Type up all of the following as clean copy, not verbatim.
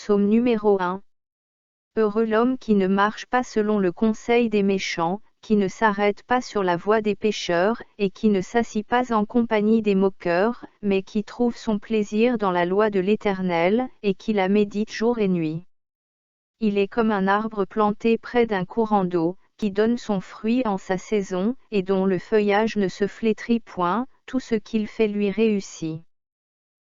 Psaume numéro 1. Heureux l'homme qui ne marche pas selon le conseil des méchants, qui ne s'arrête pas sur la voie des pécheurs, et qui ne s'assit pas en compagnie des moqueurs, mais qui trouve son plaisir dans la loi de l'Éternel, et qui la médite jour et nuit. Il est comme un arbre planté près d'un courant d'eau, qui donne son fruit en sa saison, et dont le feuillage ne se flétrit point, tout ce qu'il fait lui réussit.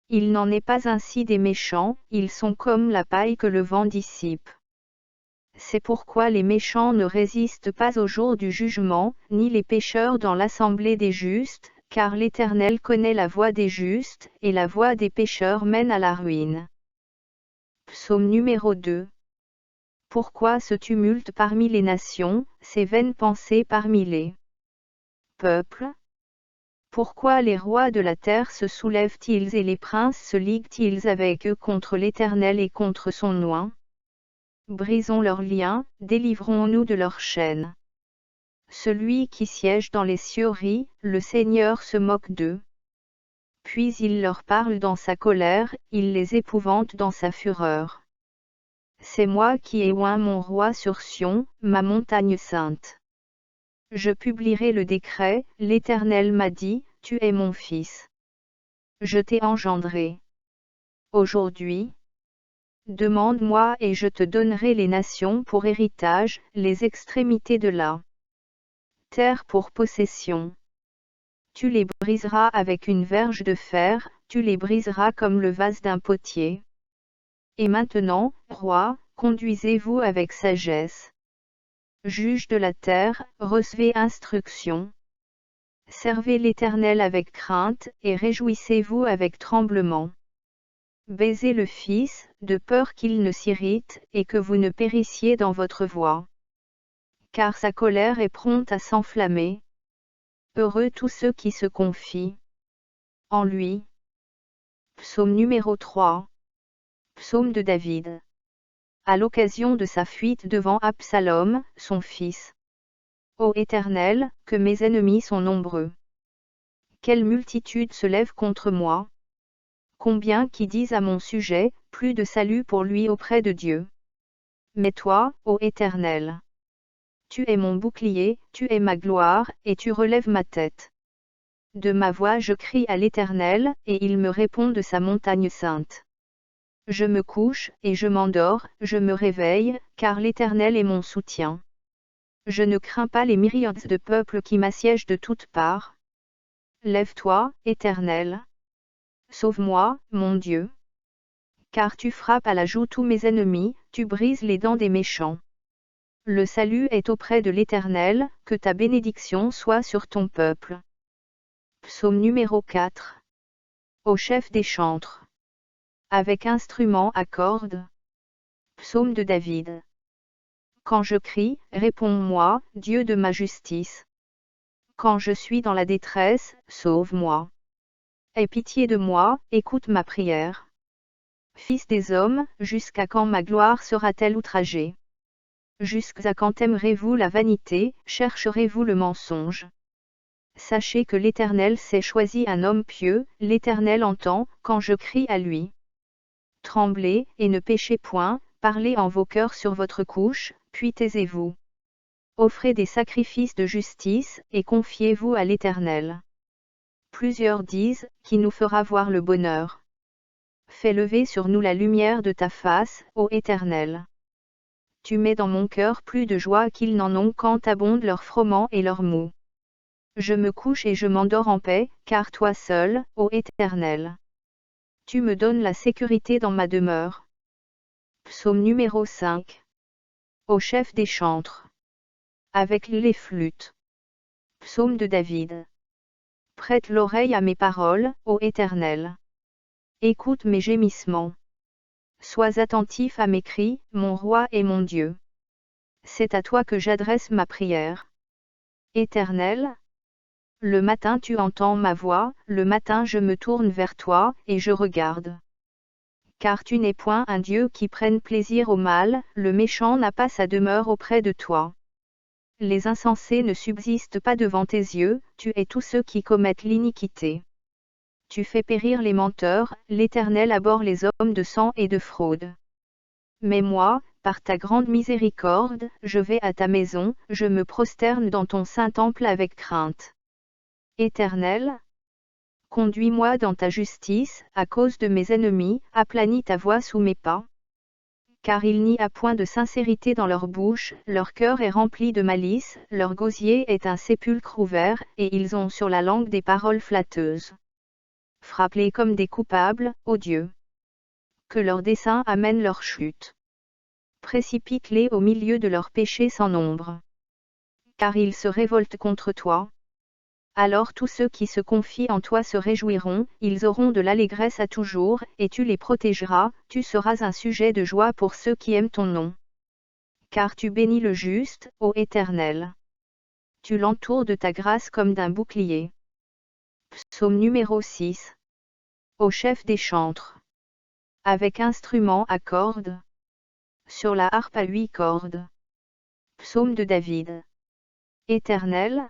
Il n'en est pas ainsi des méchants, ils sont comme la paille que le vent dissipe. C'est pourquoi les méchants ne résistent pas au jour du jugement, ni les pécheurs dans l'assemblée des justes, car l'Éternel connaît la voie des justes, et la voie des pécheurs mène à la ruine. Psaume numéro 2. Pourquoi ce tumulte parmi les nations, ces vaines pensées parmi les peuples? Pourquoi les rois de la terre se soulèvent-ils et les princes se liguent-ils avec eux contre l'Éternel et contre son oint? Brisons leurs liens, délivrons-nous de leurs chaînes. Celui qui siège dans les cieux rit, le Seigneur se moque d'eux. Puis il leur parle dans sa colère, il les épouvante dans sa fureur. C'est moi qui ai oint mon roi sur Sion, ma montagne sainte. Je publierai le décret, l'Éternel m'a dit, tu es mon fils. Je t'ai engendré. Aujourd'hui, demande-moi et je te donnerai les nations pour héritage, les extrémités de la terre pour possession. Tu les briseras avec une verge de fer, tu les briseras comme le vase d'un potier. Et maintenant, roi, conduisez-vous avec sagesse. Juge de la terre, recevez instruction. Servez l'Éternel avec crainte, et réjouissez-vous avec tremblement. Baisez le Fils, de peur qu'il ne s'irrite, et que vous ne périssiez dans votre voie. Car sa colère est prompte à s'enflammer. Heureux tous ceux qui se confient en lui. Psaume numéro 3. Psaume de David. À l'occasion de sa fuite devant Absalom, son fils. Ô Éternel, que mes ennemis sont nombreux. Quelle multitude se lève contre moi. Combien qui disent à mon sujet, plus de salut pour lui auprès de Dieu. Mais toi, ô Éternel, tu es mon bouclier, tu es ma gloire, et tu relèves ma tête. De ma voix je crie à l'Éternel, et il me répond de sa montagne sainte. Je me couche, et je m'endors, je me réveille, car l'Éternel est mon soutien. Je ne crains pas les myriades de peuples qui m'assiègent de toutes parts. Lève-toi, Éternel. Sauve-moi, mon Dieu. Car tu frappes à la joue tous mes ennemis, tu brises les dents des méchants. Le salut est auprès de l'Éternel, que ta bénédiction soit sur ton peuple. Psaume numéro 4. Au chef des chantres. Avec instrument à cordes. Psaume de David. Quand je crie, réponds-moi, Dieu de ma justice. Quand je suis dans la détresse, sauve-moi. Aie pitié de moi, écoute ma prière. Fils des hommes, jusqu'à quand ma gloire sera-t-elle outragée? Jusqu'à quand aimerez-vous la vanité, chercherez-vous le mensonge? Sachez que l'Éternel s'est choisi un homme pieux, l'Éternel entend, quand je crie à lui. Tremblez, et ne péchez point, parlez en vos cœurs sur votre couche, puis taisez-vous. Offrez des sacrifices de justice, et confiez-vous à l'Éternel. Plusieurs disent, qui nous fera voir le bonheur. Fais lever sur nous la lumière de ta face, ô Éternel. Tu mets dans mon cœur plus de joie qu'ils n'en ont quand abondent leurs froment et leurs mou. Je me couche et je m'endors en paix, car toi seul, ô Éternel, tu me donnes la sécurité dans ma demeure. Psaume numéro 5. Au chef des chantres. Avec les flûtes. Psaume de David. Prête l'oreille à mes paroles, ô Éternel. Écoute mes gémissements. Sois attentif à mes cris, mon roi et mon Dieu. C'est à toi que j'adresse ma prière. Éternel, le matin tu entends ma voix, le matin je me tourne vers toi, et je regarde. Car tu n'es point un Dieu qui prenne plaisir au mal, le méchant n'a pas sa demeure auprès de toi. Les insensés ne subsistent pas devant tes yeux, tu es tous ceux qui commettent l'iniquité. Tu fais périr les menteurs, l'Éternel abhorre les hommes de sang et de fraude. Mais moi, par ta grande miséricorde, je vais à ta maison, je me prosterne dans ton saint temple avec crainte. Éternel, conduis-moi dans ta justice, à cause de mes ennemis, aplanis ta voie sous mes pas. Car il n'y a point de sincérité dans leur bouche, leur cœur est rempli de malice, leur gosier est un sépulcre ouvert, et ils ont sur la langue des paroles flatteuses. Frappe-les comme des coupables, ô Dieu. Que leurs desseins amènent leur chute. Précipite-les au milieu de leurs péchés sans nombre. Car ils se révoltent contre toi. Alors tous ceux qui se confient en toi se réjouiront, ils auront de l'allégresse à toujours, et tu les protégeras, tu seras un sujet de joie pour ceux qui aiment ton nom. Car tu bénis le juste, ô Éternel. Tu l'entoures de ta grâce comme d'un bouclier. Psaume numéro 6. Au chef des chantres. Avec instrument à cordes. Sur la harpe à 8 cordes. Psaume de David. Éternel,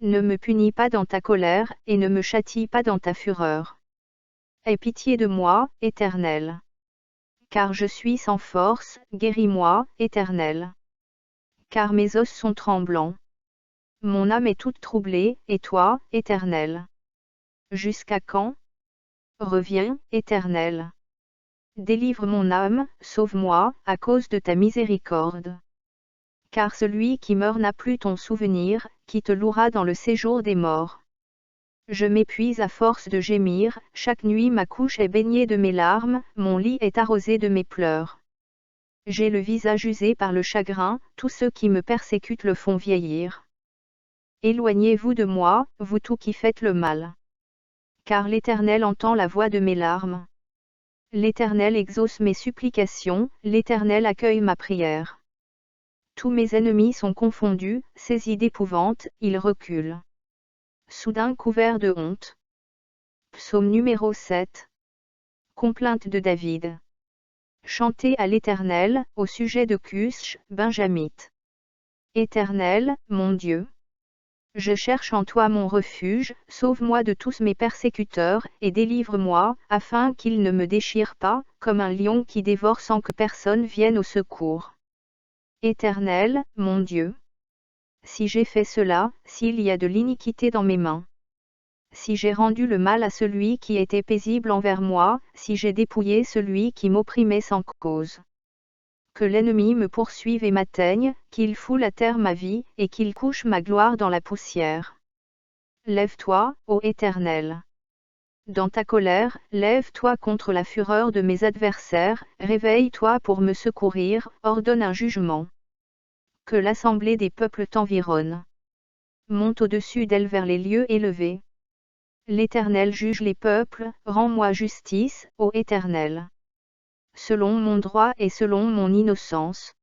ne me punis pas dans ta colère, et ne me châtie pas dans ta fureur. Aie pitié de moi, Éternel. Car je suis sans force, guéris-moi, Éternel. Car mes os sont tremblants. Mon âme est toute troublée, et toi, Éternel. Jusqu'à quand? Reviens, Éternel. Délivre mon âme, sauve-moi, à cause de ta miséricorde. Car celui qui meurt n'a plus ton souvenir, qui te louera dans le séjour des morts. Je m'épuise à force de gémir, chaque nuit ma couche est baignée de mes larmes, mon lit est arrosé de mes pleurs. J'ai le visage usé par le chagrin, tous ceux qui me persécutent le font vieillir. Éloignez-vous de moi, vous tous qui faites le mal. Car l'Éternel entend la voix de mes larmes. L'Éternel exauce mes supplications, l'Éternel accueille ma prière. Tous mes ennemis sont confondus, saisis d'épouvante, ils reculent. Soudain couverts de honte. Psaume numéro 7. Complainte de David. Chantez à l'Éternel, au sujet de Cush, Benjamite. Éternel, mon Dieu. Je cherche en toi mon refuge, sauve-moi de tous mes persécuteurs, et délivre-moi, afin qu'ils ne me déchirent pas, comme un lion qui dévore sans que personne vienne au secours. Éternel, mon Dieu. Si j'ai fait cela, s'il y a de l'iniquité dans mes mains. Si j'ai rendu le mal à celui qui était paisible envers moi, si j'ai dépouillé celui qui m'opprimait sans cause. Que l'ennemi me poursuive et m'atteigne, qu'il foule à terre ma vie, et qu'il couche ma gloire dans la poussière. Lève-toi, ô Éternel. Dans ta colère, lève-toi contre la fureur de mes adversaires, réveille-toi pour me secourir, ordonne un jugement. Que l'assemblée des peuples t'environne. Monte au-dessus d'elle vers les lieux élevés. L'Éternel juge les peuples, rends-moi justice, ô Éternel. Selon mon droit et selon mon innocence.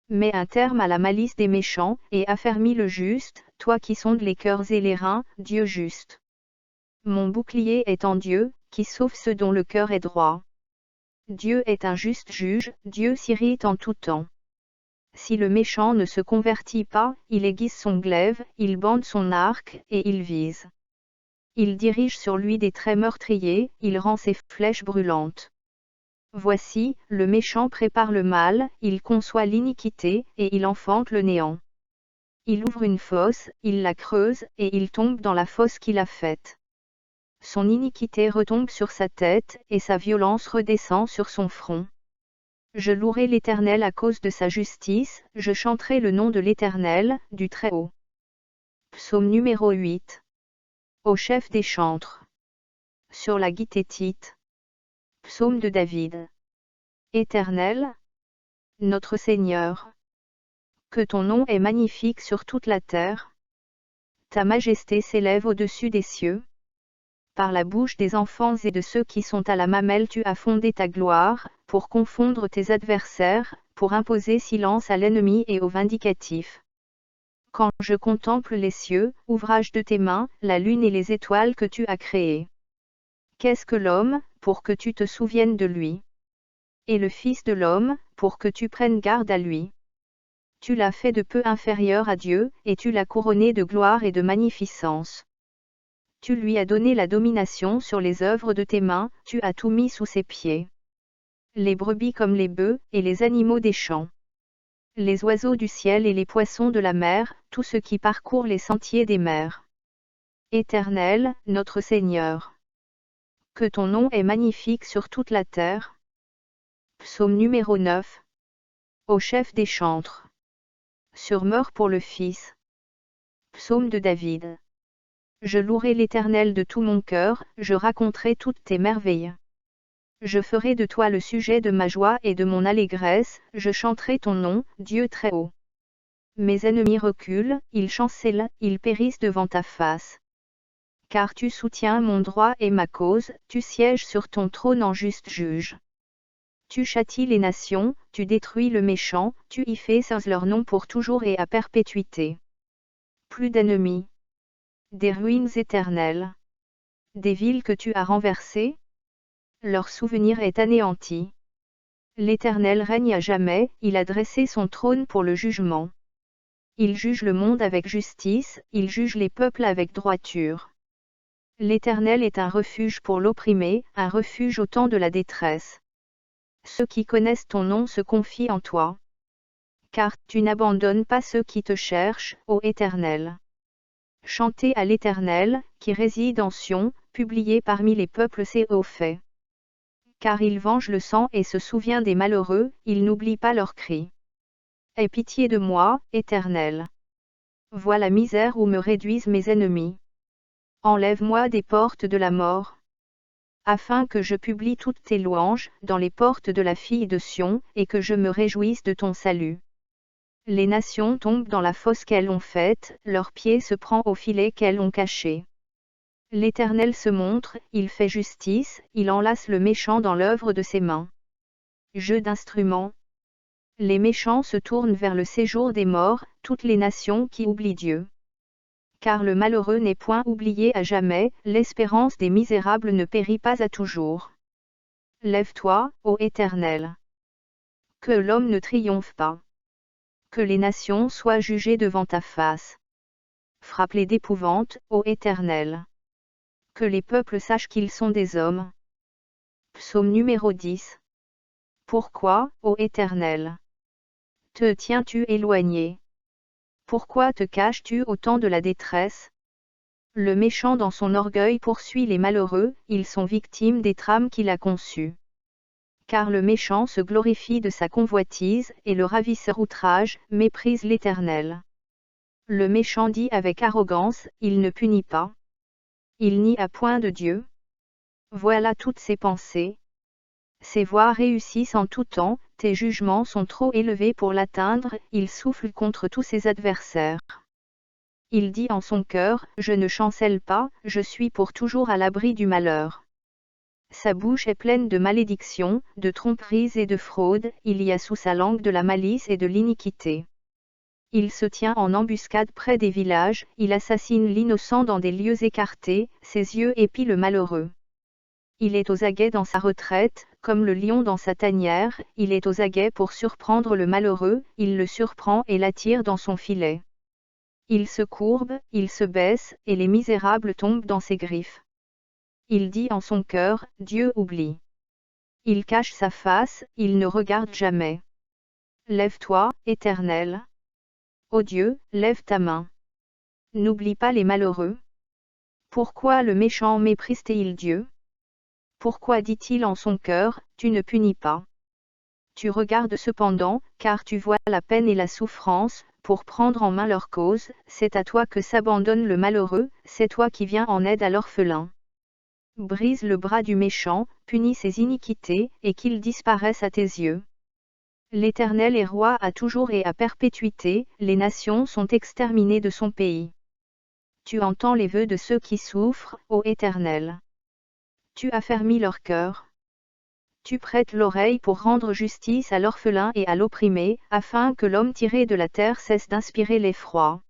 Mets un terme à la malice des méchants, et affermis le juste, toi qui sondes les cœurs et les reins, Dieu juste. Mon bouclier est en Dieu, qui sauve ceux dont le cœur est droit. Dieu est un juste juge, Dieu s'irrite en tout temps. Si le méchant ne se convertit pas, il aiguise son glaive, il bande son arc, et il vise. Il dirige sur lui des traits meurtriers, il rend ses flèches brûlantes. Voici, le méchant prépare le mal, il conçoit l'iniquité, et il enfante le néant. Il ouvre une fosse, il la creuse, et il tombe dans la fosse qu'il a faite. Son iniquité retombe sur sa tête, et sa violence redescend sur son front. Je louerai l'Éternel à cause de sa justice, je chanterai le nom de l'Éternel, du Très-Haut. Psaume numéro 8. Au chef des chantres. Sur la guittétite. Psaume de David. Éternel, notre Seigneur. Que ton nom est magnifique sur toute la terre. Ta majesté s'élève au-dessus des cieux. Par la bouche des enfants et de ceux qui sont à la mamelle tu as fondé ta gloire, pour confondre tes adversaires, pour imposer silence à l'ennemi et au vindicatif. Quand je contemple les cieux, ouvrage de tes mains, la lune et les étoiles que tu as créées. Qu'est-ce que l'homme, pour que tu te souviennes de lui? Et le Fils de l'homme, pour que tu prennes garde à lui. Tu l'as fait de peu inférieur à Dieu, et tu l'as couronné de gloire et de magnificence. Tu lui as donné la domination sur les œuvres de tes mains, tu as tout mis sous ses pieds. les brebis comme les bœufs, et les animaux des champs. Les oiseaux du ciel et les poissons de la mer, tout ce qui parcourt les sentiers des mers. Éternel, notre Seigneur. Que ton nom est magnifique sur toute la terre. Psaume numéro 9. Au chef des chantres. Surmeur pour le Fils. Psaume de David. Je louerai l'Éternel de tout mon cœur, je raconterai toutes tes merveilles. Je ferai de toi le sujet de ma joie et de mon allégresse, je chanterai ton nom, Dieu très haut. Mes ennemis reculent, ils chancellent, ils périssent devant ta face. Car tu soutiens mon droit et ma cause, tu sièges sur ton trône en juste juge. Tu châties les nations, tu détruis le méchant, tu y fais cesser leur nom pour toujours et à perpétuité. Plus d'ennemis. Des ruines éternelles. Des villes que tu as renversées. Leur souvenir est anéanti. L'Éternel règne à jamais, il a dressé son trône pour le jugement. Il juge le monde avec justice, il juge les peuples avec droiture. L'Éternel est un refuge pour l'opprimé, un refuge au temps de la détresse. Ceux qui connaissent ton nom se confient en toi. Car tu n'abandonnes pas ceux qui te cherchent, ô Éternel. Chantez à l'Éternel, qui réside en Sion, publiez parmi les peuples ses hauts faits. Car il venge le sang et se souvient des malheureux, il n'oublie pas leurs cris. Aie pitié de moi, Éternel. Vois la misère où me réduisent mes ennemis. Enlève-moi des portes de la mort. Afin que je publie toutes tes louanges, dans les portes de la fille de Sion, et que je me réjouisse de ton salut. Les nations tombent dans la fosse qu'elles ont faite, leur pied se prend au filet qu'elles ont caché. L'Éternel se montre, il fait justice, il enlace le méchant dans l'œuvre de ses mains. Jeu d'instruments. Les méchants se tournent vers le séjour des morts, toutes les nations qui oublient Dieu. Car le malheureux n'est point oublié à jamais, l'espérance des misérables ne périt pas à toujours. Lève-toi, ô Éternel. Que l'homme ne triomphe pas. Que les nations soient jugées devant ta face. Frappe-les d'épouvante, ô Éternel. Que les peuples sachent qu'ils sont des hommes. Psaume numéro 10. Pourquoi, ô Éternel, te tiens-tu éloigné? Pourquoi te caches-tu au temps de la détresse? Le méchant dans son orgueil poursuit les malheureux, ils sont victimes des trames qu'il a conçues. Car le méchant se glorifie de sa convoitise, et le ravisseur outrage, méprise l'Éternel. Le méchant dit avec arrogance, il ne punit pas. Il nie à point de Dieu. Voilà toutes ses pensées. Ses voies réussissent en tout temps, tes jugements sont trop élevés pour l'atteindre, il souffle contre tous ses adversaires. Il dit en son cœur, je ne chancelle pas, je suis pour toujours à l'abri du malheur. Sa bouche est pleine de malédictions, de tromperies et de fraudes, il y a sous sa langue de la malice et de l'iniquité. Il se tient en embuscade près des villages, il assassine l'innocent dans des lieux écartés, ses yeux épient le malheureux. Il est aux aguets dans sa retraite, comme le lion dans sa tanière, il est aux aguets pour surprendre le malheureux, il le surprend et l'attire dans son filet. Il se courbe, il se baisse, et les misérables tombent dans ses griffes. Il dit en son cœur, Dieu oublie. Il cache sa face, il ne regarde jamais. Lève-toi, Éternel. Ô Dieu, lève ta main. N'oublie pas les malheureux. Pourquoi le méchant méprise-t-il Dieu? Pourquoi dit-il en son cœur, tu ne punis pas? Tu regardes cependant, car tu vois la peine et la souffrance, pour prendre en main leur cause, c'est à toi que s'abandonne le malheureux, c'est toi qui viens en aide à l'orphelin. Brise le bras du méchant, punis ses iniquités, et qu'il disparaisse à tes yeux. L'Éternel est roi à toujours et à perpétuité, les nations sont exterminées de son pays. Tu entends les vœux de ceux qui souffrent, ô Éternel. Tu affermis leur cœur. Tu prêtes l'oreille pour rendre justice à l'orphelin et à l'opprimé, afin que l'homme tiré de la terre cesse d'inspirer l'effroi.